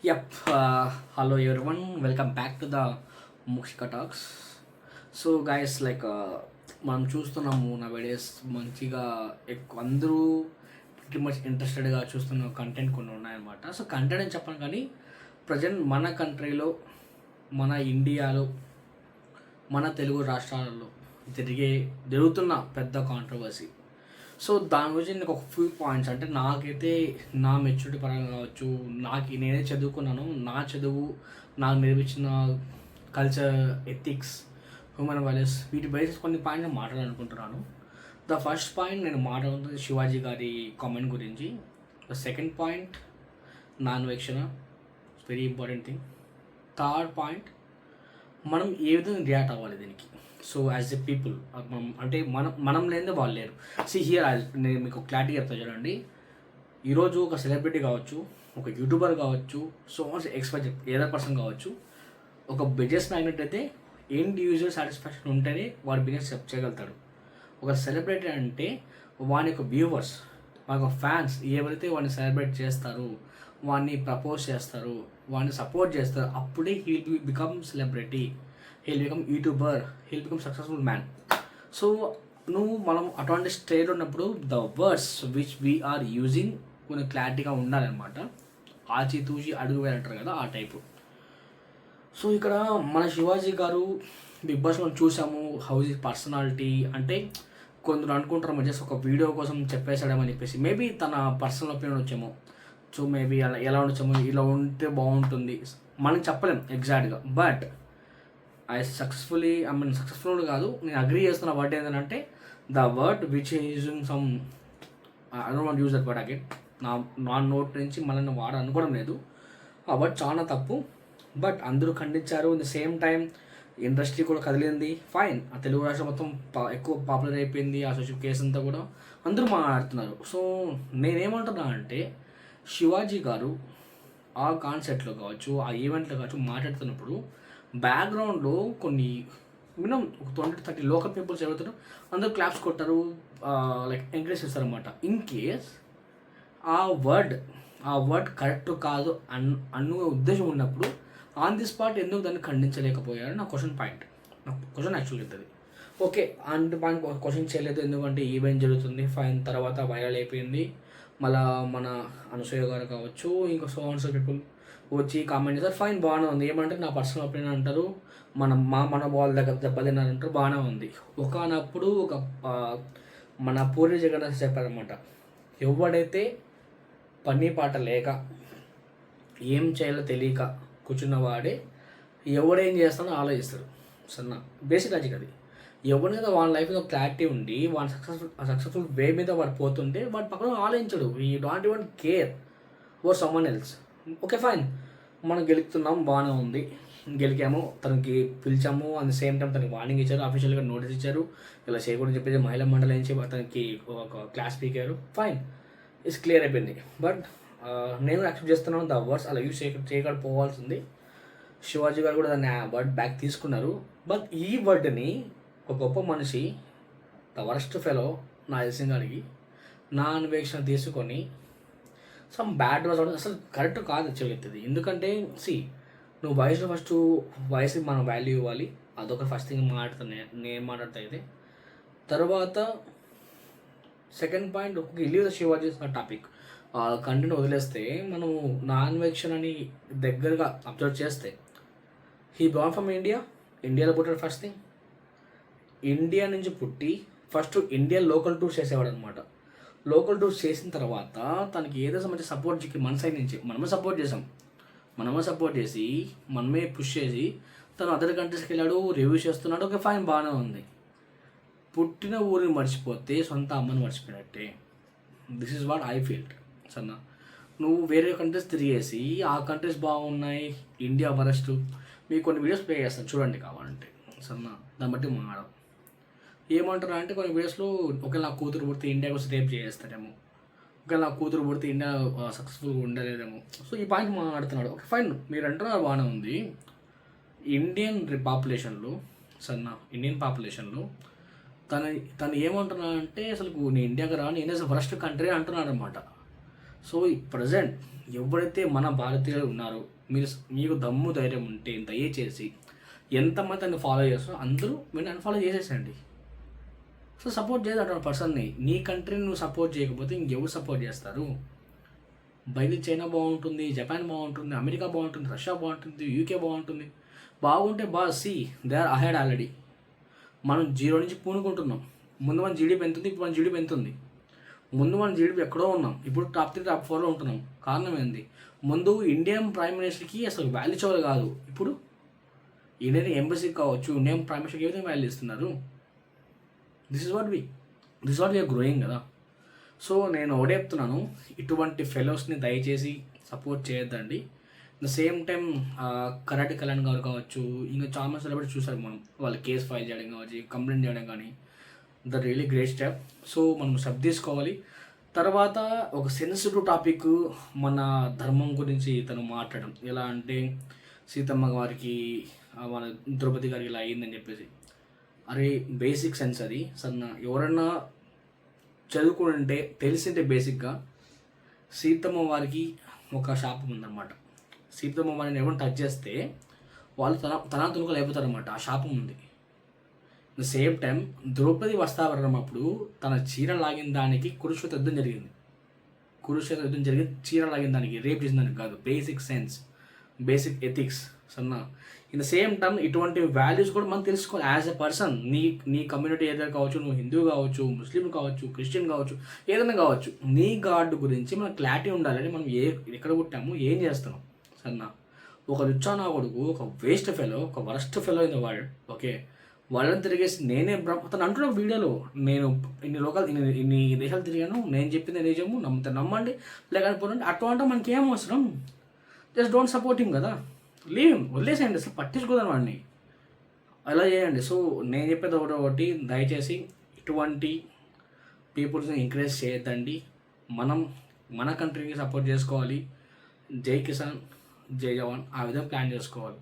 Yep. Hello everyone. Welcome back to the Mukshika Talks. So guys మనం చూస్తున్నాము నా videos మంచిగా ఎక్కువ అందరూ pretty మచ్ ఇంట్రెస్టెడ్గా చూస్తున్న కంటెంట్ కొన్ని ఉన్నాయన్నమాట. సో కంటెంట్ అని చెప్పను కానీ ప్రజెంట్ మన కంట్రీలో, మన ఇండియాలో, మన తెలుగు రాష్ట్రాలలో జరుగుతున్న పెద్ద కాంట్రవర్సీ. సో దాని గురించి నేను ఒక ఫ్యూ పాయింట్స్, అంటే నాకైతే నా మెచ్యూరిటీ పరంగా కావచ్చు, నేనే చదువుకున్నాను, నా చదువు నాకు నేర్పించిన కల్చర్, ఎథిక్స్, హ్యూమన్ వాల్యూస్, వీటి బేసిస్ కొన్ని పాయింట్స్ నేను మాట్లాడాలనుకుంటున్నాను. ద ఫస్ట్ పాయింట్ నేను మాట్లాడుతుంది శివాజీ గారి కామెంట్ గురించి. ద సెకండ్ పాయింట్ నాన్ వెక్షన్, very important thing. Third point మనం ఏ విధంగా రియాక్ట్ అవ్వాలి దీనికి. సో యాజ్ ఎ పీపుల్ మనం లేనిదే వాళ్ళు లేరు. హియర్ నేను మీకు క్లారిటీ చెప్తా చూడండి. ఈరోజు ఒక సెలబ్రిటీ కావచ్చు, ఒక యూట్యూబర్ కావచ్చు, సో ఎక్స్పైర్ ఏదర్ పర్సన్ కావచ్చు, ఒక బిజినెస్ మ్యాగ్నెట్ అయితే ఎండ్ యూజర్ సాటిస్ఫాక్షన్ ఉంటేనే వాడి బిజినెస్ చేయగలుగుతాడు. ఒక సెలబ్రిటీ అంటే వాని యొక్క వ్యూవర్స్, వాని యొక్క ఫ్యాన్స్ ఎవరైతే వాడిని సెలబ్రేట్ చేస్తారు, వాడిని ప్రపోజ్ చేస్తారు, వాడిని సపోర్ట్ చేస్తారు, అప్పుడే he will become celebrity, he'll become YouTuber, he'll become successful man. So మనం అటువంటి స్టేజ్ ఉన్నప్పుడు the words which we are using కొన్ని క్లారిటీగా ఉండాలన్నమాట. ఆచితూచి అడుగు వేయాలంటారు కదా, ఆ టైపు. సో ఇక్కడ మన శివాజీ గారు బిగ్ బాస్ మనం చూసాము, హౌస్ ఇస్ పర్సనాలిటీ అంటే కొందరు అనుకుంటారు జస్ట్ ఒక వీడియో కోసం చెప్పేసాడమని చెప్పేసి. మేబీ తన పర్సనల్ ఒపీనియన్ వచ్చేమో. సో మేబీ అలా ఎలా ఉండొచ్చేమో, ఇలా ఉంటే బాగుంటుంది మనం చెప్పలేం ఎగ్జాక్ట్గా. బట్ సక్సెస్ఫుల్ కాదు, నేను అగ్రీ చేస్తున్న వర్డ్ ఏంటంటే the word which using some, I don't want use that word again. నా నోట్ నుంచి మనల్ని అనుకోవడం లేదు. ఆ వర్డ్ చాలా తప్పు. బట్ అందరూ ఖండించారు. In the same time industry కూడా కదిలింది. ఫైన్, ఆ తెలుగు రాష్ట్రం మొత్తం ఎక్కువ పాపులర్ అయిపోయింది. ఆ సోషల్ కేసు అంతా కూడా అందరూ మాట్లాడుతున్నారు. సో నేనేమంటున్నా అంటే శివాజీ గారు ఆ కాన్సెప్ట్లో కావచ్చు, ఆ ఈవెంట్లో కావచ్చు మాట్లాడుతున్నప్పుడు బ్యాక్గ్రౌండ్లో కొన్ని మినిమం ఒక 20-30 లోకల్ పీపుల్స్ ఎవరుతారు, అందరూ క్లాప్స్ కొట్టారు, ఎంకరేజ్ చేస్తారనమాట. ఇన్ కేస్ ఆ వర్డ్ కరెక్ట్ కాదు అన్న ఉద్దేశం ఉన్నప్పుడు ఆన్ ది స్పాట్ ఎందుకు దాన్ని ఖండించలేకపోయారు నా క్వశ్చన్ యాక్చువల్గా అవుతుంది. ఓకే, అండ్ పాయింట్ క్వశ్చన్ చేయలేదు ఎందుకంటే ఈవెంట్ జరుగుతుంది, ఫైన్. తర్వాత వైరల్ అయిపోయింది. మళ్ళీ మన అనసూయ గారు కావచ్చు, ఇంకా సో పీపుల్ వచ్చి కామెంట్ చేస్తారు, ఫైన్, బాగానే ఉంది. ఏమంటే నా పర్సనల్ ఒపీనియన్ అంటారు, మన బాల్ దగ్గర దెబ్బతిన్నారంటారు, బాగానే ఉంది. ఒకనప్పుడు మన పూరి జగన్నాథ్ చెప్పారనమాట, ఎవడైతే పని పాట లేక ఏం చేయాలో తెలియక కూర్చున్నవాడే ఎవడేం చేస్తాడో ఆలోచిస్తాడు. సన్న బేసిక్ లాజిక్ అది. ఎవరినైతే వాళ్ళ లైఫ్ మీద క్లారిటీ ఉండి వాడి సక్సెస్ఫుల్ వే మీద వాడు పోతుంటే వాడు పక్కన ఆలోచించడు. He don't even care or someone else. Okay fine, మనం గెలుస్తున్నాం, బాగానే ఉంది, గెలికాము, తనకి పిలిచాము, అట్ ద సేమ్ టైం తనకి వార్నింగ్ ఇచ్చారు, అఫీషియల్గా నోటీస్ ఇచ్చారు, ఇలా చేయకూడదని చెప్పేసి మహిళా మండలి నుంచి తనకి ఒక క్లాస్ పీకారు, ఫైన్, ఇట్స్ క్లియర్ అయిపోయింది. బట్ నేను యాక్సెప్ట్ చేస్తున్నాను ద వర్డ్స్ అలా యూజ్ చేయకపోవాల్సింది. శివాజీ గారు కూడా దాన్ని వర్డ్ బ్యాక్ తీసుకున్నారు. బట్ ఈ వర్డ్ని ఒక గొప్ప మనిషి, ద వరస్ట్ ఫెలో నా తెలిసిన గారికి నా అన్వేషణ తీసుకొని సమ్ బ్యాడ్ వర్డ్స్ అవడం అసలు కరెక్ట్ కాదు యాక్చువల్గా. ఎందుకంటే నువ్వు వయసుకి మనం వాల్యూ ఇవ్వాలి, అదొక ఫస్ట్ థింగ్ నేను మాట్లాడుతా. అయితే తర్వాత సెకండ్ పాయింట్, ఒక leave the Shivaji topic content వదిలేస్తే, మనము నాన్ వెక్షన్ అని దగ్గరగా అబ్జర్వ్ చేస్తే, హీ బార్న్ ఫ్రమ్ ఇండియాలో పుట్టాడు. ఫస్ట్ థింగ్, ఇండియా నుంచి పుట్టి ఫస్ట్ ఇండియా లోకల్ టూర్స్ చేసేవాడు అనమాట. లోకల్ టూర్స్ చేసిన తర్వాత తనకి ఏదో సంబంధించి సపోర్ట్ మన సైడ్ నుంచి మనమే సపోర్ట్ చేసి మనమే పుష్ చేసి తను అదర్ కంట్రీస్కి వెళ్ళాడు, రివ్యూ చేస్తున్నాడు. ఓకే ఫైన్, బాగానే ఉంది. పుట్టిన ఊరిని మర్చిపోతే సొంత అమ్మని మర్చిపోయినట్టే. This is what I feel. సన్న నువ్వు వేరే కంట్రీస్ తిరిగేసి ఆ కంట్రీస్ బాగున్నాయి, ఇండియా వరస్ట్, మీకు కొన్ని వీడియోస్ ప్లే చేస్తాను చూడండి కావాలంటే. సన్న దాన్ని బట్టి మాట్లాడడం ఏమంటారు అంటే, కొన్ని వీడియోస్లో ఒకవేళ నా కూతురు పుడితే ఇండియాకి వచ్చి రేప్ చేస్తారేమో, ఒకవేళ నా కూతురు పుడితే ఇండియా సక్సెస్ఫుల్గా ఉండలేదేమో. సో ఈ పాయింట్ మాట్లాడుతున్నాడు. ఓకే ఫైన్, మీరు అంటున్నారు బాగానే ఉంది. ఇండియన్ పాపులేషన్లో తను ఏమంటున్నా అంటే, అసలు నేను ఇండియాకి రాను, నేను అసలు ఫస్ట్ కంట్రీ అంటున్నాడు అనమాట. సో ఈ ప్రజెంట్ ఎవరైతే మన భారతీయులు ఉన్నారో మీకు దమ్ము ధైర్యం ఉంటే దయచేసి ఎంతమంది తను ఫాలో చేస్తారో అందరూ మీరు అన్ఫాలో చేసేసండి. సో సపోర్ట్ చేయదు అటువంటి పర్సన్ని. నీ కంట్రీని నువ్వు సపోర్ట్ చేయకపోతే ఇంకెవరు సపోర్ట్ చేస్తారు? బయట చైనా బాగుంటుంది, జపాన్ బాగుంటుంది, అమెరికా బాగుంటుంది, రష్యా బాగుంటుంది, యూకే బాగుంటుంది. బాగుంటే దే ఆర్ అహెడ్ ఆల్రెడీ. మనం 0 నుంచి పూనుకుంటున్నాం. ముందు మన జీడీపీ ఎంత ఉంది, ఇప్పుడు మన జీడీపీ ఎంత ఉంది? ముందు మన జీడీపీ ఎక్కడో ఉన్నాం, ఇప్పుడు టాప్ 3 టాప్ 4లో ఉంటున్నాం. కారణం ఏంది? ముందు ఇండియన్ ప్రైమ్ మినిస్టర్కి అసలు వాల్యూ ఇచ్చేవాళ్ళు కాదు. ఇప్పుడు ఇండియన్ ఎంబసీకి కావచ్చు, ఇండియన్ ప్రైమ్ మినిస్టర్కి ఏ విధంగా వాల్యూ ఇస్తున్నారు? This is what we are growing కదా. సో నేను ఒకటే చెప్తున్నాను, ఇటువంటి ఫెలోస్ని దయచేసి సపోర్ట్ చేయొద్దండి. The same time Karate Kalyan గారు కావచ్చు, ఇంకా చాలా మంది సెలబ్రిటీస్ చూసారు మనం, వాళ్ళు కేసు ఫైల్ చేయడం కావచ్చు, కంప్లైంట్ చేయడం కానీ, the really great step. So మనం స్టెప్ తీసుకోవాలి. తర్వాత ఒక సెన్సిటివ్ టాపిక్, మన ధర్మం గురించి తను మాట్లాడడం ఎలా అంటే, సీతమ్మ గారికి మన ద్రౌపది గారికి ఇలా అయ్యిందని చెప్పేసి. అరే బేసిక్ సెన్స్ అది ఎవరన్నా చదువుకుంటే తెలిసింటే బేసిక్గా సీతమ్మ వారికి ఒక శాపం ఉందన్నమాట. సీతమ్మ వారిని ఎవరైనా టచ్ చేస్తే వాళ్ళు తన తునుకలు అయిపోతారన్నమాట. ఆ శాపం ఉంది. ద సేమ్ టైం ద్రౌపది వస్త్రాభరణం అప్పుడు తన చీర లాగిన దానికి కురుక్షేత్ర యుద్ధం జరిగింది. చీర లాగిన దానికి, రేప్ చేసిన దానికి కాదు. Basic sense, basic ethics in the same time ఇటువంటి వాల్యూస్ కూడా మనం తెలుసుకోవాలి యాజ్ ఎ పర్సన్. నీ కమ్యూనిటీ ఏదైనా కావచ్చు, నువ్వు హిందూ కావచ్చు, ముస్లిం కావచ్చు, క్రిస్టియన్ కావచ్చు, ఏదైనా కావచ్చు, నీ గాడ్ గురించి మనకు క్లారిటీ ఉండాలని. మనం ఎక్కడ పుట్టాము, ఏం చేస్తున్నాం ఒక రుచానా కొడుకు, ఒక వేస్ట్ ఫెలో, ఒక worst fellow in the world. Okay, వాళ్ళని తిరిగేసి నేనే అతను అంటున్న వీడియోలో, నేను ఇన్ని దేశాలు తిరిగాను, నేను చెప్పింది నిజము, నమ్మండి లేకపోతే అటువంటి మనకి ఏం అవసరం? జస్ట్ డోంట్ సపోర్ట్ హిమ్ కదా, వదిలేసేయండి, అసలు పట్టించుకోదాం వాడిని, అలా చేయండి. సో నేను చెప్పేది ఒకటి, దయచేసి ఇటువంటి పీపుల్స్ని ఎంకరేజ్ చేయొద్దండి. మన కంట్రీకి సపోర్ట్ చేసుకోవాలి. జై కిసాన్ జై జవాన్ ఆ విధంగా ప్లాన్ చేసుకోవాలి.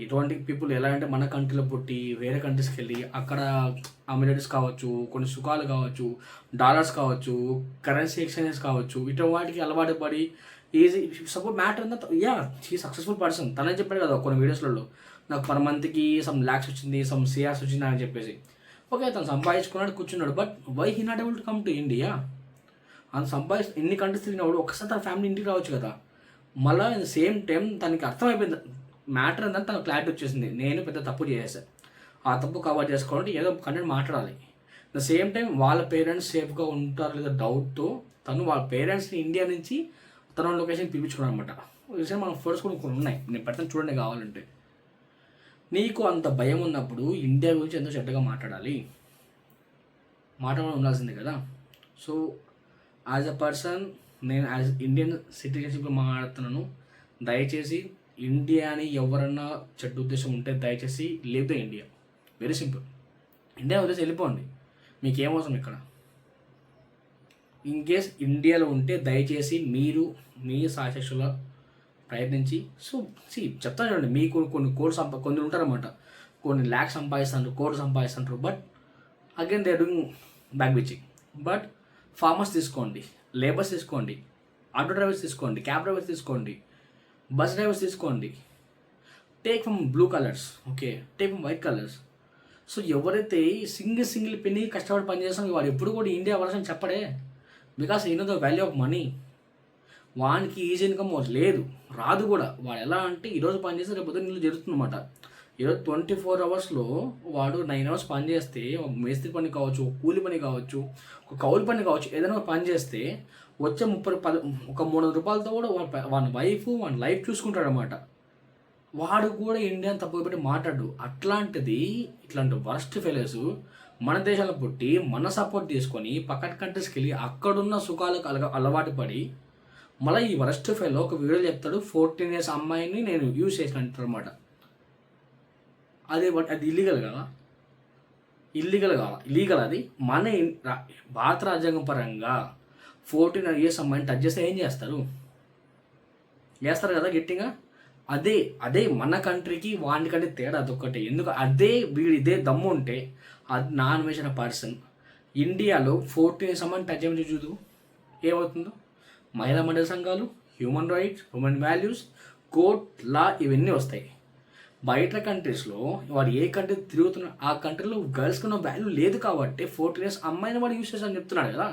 ఇటువంటి పీపుల్ ఎలా అంటే మన కంట్రీలో పుట్టి వేరే కంట్రీస్కి వెళ్ళి అక్కడ అమ్యూనిటీస్ కావచ్చు, కొన్ని సుఖాలు కావచ్చు, డాలర్స్ కావచ్చు, కరెన్సీ ఎక్స్చేంజెస్ కావచ్చు, ఇటువంటి వాటికి అలవాటు పడి ఈజీ సపోర్ట్ మ్యాటర్ అంతా. She successful person. తనే చెప్పాడు కదా కొన్ని వీడియోస్లలో, నాకు పర్ మంత్కి సమ్ ల్యాక్స్ వచ్చింది, సమ్ సిఆర్స్ వచ్చింది అని చెప్పేసి. ఓకే, తను సంపాదించుకున్నాడు, కూర్చున్నాడు. But why he not able to come to India? అంత ఇన్ని కంట్రీస్ తిరిగినప్పుడు ఒక్కసారి తన ఫ్యామిలీ ఇంటికి రావచ్చు కదా. మళ్ళీ ఇన్ ద సేమ్ టైం తనకి అర్థమైపోయింది మ్యాటర్ ఏంటంటే, తనకు క్లారిటీ వచ్చేసింది, నేను పెద్ద తప్పు చేసేసాను, ఆ తప్పు కవర్ చేసుకోవాలంటే ఏదో కంటెంట్ మాట్లాడాలి. ద సేమ్ టైం వాళ్ళ పేరెంట్స్ సేఫ్గా ఉంటారు లేదా డౌట్తో తను వాళ్ళ పేరెంట్స్ని ఇండియా నుంచి తన లొకేషన్ పిలిపించుకున్నాను అనమాట. విషయం మనం ఫోటోస్ కూడా కొన్ని ఉన్నాయి, నేను పెడతాను చూడండి కావాలంటే. నీకు అంత భయం ఉన్నప్పుడు ఇండియా గురించి ఎంతో చెడ్డగా మాట్లాడాలి ఉండాల్సిందే కదా. సో యాజ్ అ పర్సన్ నేను యాజ్ ఇండియన్ సిటిజన్షిప్లో మాట్లాడుతున్నాను. దయచేసి ఇండియాని ఎవరన్నా చెడ్డ ఉద్దేశం ఉంటే దయచేసి leave the India. Very simple. India ఉద్దేశం వెళ్ళిపోండి, మీకేమవసరం ఇక్కడ. ఇన్ కేస్ ఇండియాలో ఉంటే దయచేసి మీరు మీ సాయశక్తుల ప్రయత్నించి, సో చెప్తాను చూడండి, మీకు కొన్ని కొన్ని ఉంటారన్నమాట, కొన్ని ల్యాక్స్ సంపాదిస్తారు, కోట్లు సంపాదిస్తుంటారు. But again they are doing back bitching. But farmers తీసుకోండి, లేబర్స్ తీసుకోండి, ఆటో డ్రైవర్స్ తీసుకోండి, క్యాబ్ డ్రైవర్స్ తీసుకోండి, బస్ డ్రైవర్స్ తీసుకోండి. Take from blue collars, okay, take from white collars. So ఎవరైతే సింగిల్ పెన్ని కష్టపడి పనిచేస్తామో వాడు ఎప్పుడు కూడా ఇండియా వర్షన్ చెప్పడే. Because you know the value of money. వానికి ఈజీ ఇన్కమ్ లేదు, రాదు కూడా. వాడు ఎలా అంటే ఈరోజు పని చేస్తే రేపు నీళ్ళు జరుగుతుందన్నమాట. ఈరోజు 24 అవర్స్లో వాడు 9 అవర్స్ పని చేస్తే, ఒక మేస్త్రి పని కావచ్చు, ఒక కూలి పని కావచ్చు, ఒక కౌలు పని కావచ్చు, ఏదైనా ఒక పని చేస్తే వచ్చే ఒక 300 రూపాయలతో కూడా వాడి వైఫ్ వాడి లైఫ్ చూసుకుంటాడు అనమాట. వాడు కూడా ఇండియాని తప్పుగా పెట్టి మాట్లాడు. అట్లాంటిది ఇట్లాంటి వరస్ట్ ఫెయిల్యూర్స్ మన దేశంలో పుట్టి మన సపోర్ట్ తీసుకొని పక్కన కంట్రీస్కి వెళ్ళి అక్కడున్న సుఖాలకు అలవాటు పడి మళ్ళీ ఈ వరస్ట్ ఫెయిల్లో ఒక వీడియో చెప్తాడు, 14 years అమ్మాయిని నేను యూజ్ చేసిన అంటారు అనమాట. అది ఇల్లీగల్ కదా, ఇల్లీగల్ అది. మన భారత రాజ్యాంగం పరంగా 14 years అమ్మాయిని టచ్ చేస్తే ఏం చేస్తారు కదా గట్టిగా. అదే మన కంట్రీకి వాడికంటే తేడా అదొక్కటే. ఎందుకు ఇదే దమ్ము ఉంటే అది నాన్ వేసిన పర్సన్ ఇండియాలో 14 years అమ్మాయిని టచ్ చేయమని చూదు ఏమవుతుందో. మహిళా మండలి సంఘాలు, human rights, human values, court, law ఇవన్నీ వస్తాయి. బయట కంట్రీస్లో వాడు ఏ కంట్రీ తిరుగుతున్నా ఆ కంట్రీలో గర్ల్స్కి ఉన్న వాల్యూ లేదు కాబట్టి 14 years అమ్మాయిని వాడు యూస్ చేస్తాను చెప్తున్నాడు కదా.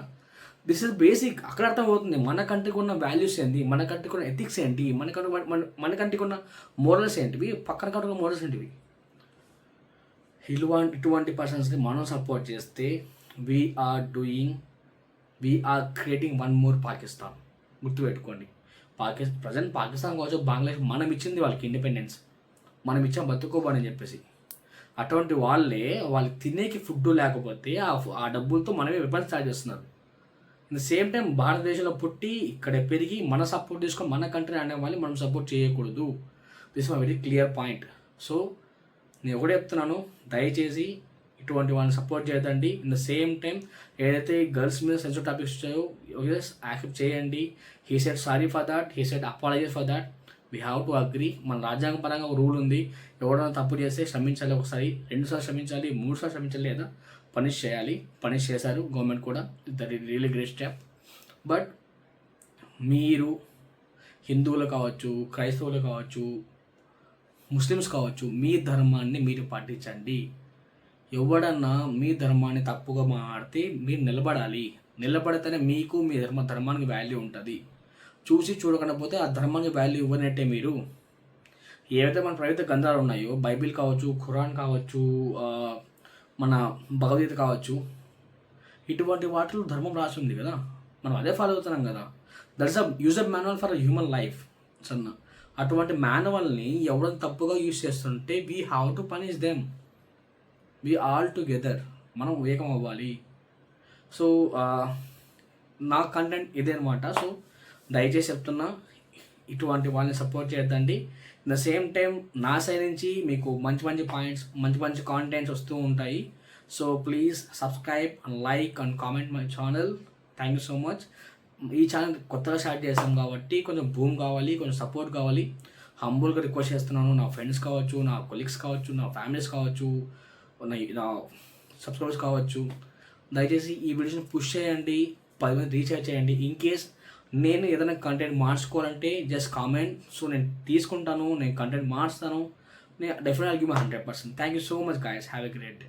This is basic. అక్కడ అర్థమవుతుంది మన కంట్రీకి ఉన్న వాల్యూస్ ఏంటి, మన కంట్రీకి ఉన్న ఎథిక్స్ ఏంటి, మన కంట్రీకి ఉన్న మోరల్స్ ఏంటివి, పక్కన కంట్రీ ఉన్న మోరల్స్ ఏంటివి. ఇటువంటి పర్సన్స్ని మనం సపోర్ట్ చేస్తే we are creating one more Pakistan. గుర్తుపెట్టుకోండి. ప్రజెంట్ పాకిస్తాన్ కావచ్చు, బంగ్లాదేశ్ మనం ఇచ్చింది వాళ్ళకి ఇండిపెండెన్స్, మనం ఇచ్చాం బతుకోబడి అని చెప్పేసి. అటువంటి వాళ్ళకి తినేకి ఫుడ్ లేకపోతే ఆ డబ్బులతో మనమే వెపన్స్ స్టార్ట్ చేస్తున్నారు. ఇన్ ద సేమ్ టైం భారతదేశంలో పుట్టి ఇక్కడ పెరిగి మన సపోర్ట్ తీసుకొని మన కంట్రీ అనే వాళ్ళని మనం సపోర్ట్ చేయకూడదు. This my very clear point. So నేను ఒకటే చెప్తున్నాను, దయచేసి ఇటువంటి వాళ్ళని సపోర్ట్ చేయదండి. ఇన్ ద సేమ్ టైం ఏదైతే గర్ల్స్ మీద సెన్సిటివ్ టాపిక్స్ వచ్చాయో యాక్సెప్ట్ చేయండి. He said sorry for that, he said apologise for that. We have to agree. మన రాజ్యాంగ పరంగా ఒక రూల్ ఉంది, ఎవరైనా తప్పు చేస్తే క్షమించాలి, ఒకసారి 2 సార్లు క్షమించాలి, 3 సార్లు క్షమించాలి, లేదా పనిష్ చేయాలి. పనిష్ చేశారు గవర్నమెంట్ కూడా. That is really great step. But మీరు హిందువులు కావచ్చు, క్రైస్తవులు కావచ్చు, ముస్లిమ్స్ కావచ్చు, మీ ధర్మాన్ని మీరు పాటించండి. ఎవడన్నా మీ ధర్మాన్ని తప్పుగా మాడితే మీరు నిలబడితేనే మీకు మీ ధర్మానికి వాల్యూ ఉంటుంది. చూసి చూడకుండా పోతే ఆ ధర్మానికి వాల్యూ ఇవ్వనట్టే. మీరు ఏవైతే మన పవిత్ర గ్రంథాలు ఉన్నాయో, బైబిల్ కావచ్చు, ఖురాన్ కావచ్చు, మన భగవద్గీత కావచ్చు, ఇటువంటి వాటిలో ధర్మం రాసి ఉంది కదా, మనం అదే ఫాలో అవుతున్నాం కదా. That's a user manual for human life సన్న. అటువంటి మాన్యువల్ని ఎవరైనా తప్పుగా యూజ్ చేస్తుంటే we have to punish them. We all together మనం ఏకం అవ్వాలి. సో నా కంటెంట్ ఇదే అనమాట. సో దయచేసి చెప్తున్నా, ఇటువంటి వాళ్ళని సపోర్ట్ చేయొద్దండి. ఇన్ ద సేమ్ టైం నా సైడ్ నుంచి మీకు మంచి పాయింట్స్, మంచి కాంటెంట్స్ వస్తూ ఉంటాయి. So please subscribe and like and comment my channel. Thank you so much. ఈ ఛానల్ కొత్తగా స్టార్ట్ చేస్తాం కాబట్టి కొంచెం బూమ్ కావాలి, కొంచెం సపోర్ట్ కావాలి. హంబుల్గా రిక్వెస్ట్ చేస్తున్నాను. నా ఫ్రెండ్స్ కావచ్చు, నా కొలీగ్స్ కావచ్చు, నా ఫ్యామిలీస్ కావచ్చు, నా సబ్స్క్రైబర్స్ కావచ్చు, దయచేసి ఈ వీడియోస్ని పుష్ చేయండి, 10 మంది రీచ్ చేయండి. ఇన్ కేస్ నేను ఏదైనా కంటెంట్ మార్చుకోవాలంటే జస్ట్ కామెంట్. సో నేను తీసుకుంటాను, నేను కంటెంట్ మార్చుతాను. నేను డెఫినెట్గా give my 100%. Thank you so much guys. Have a great day.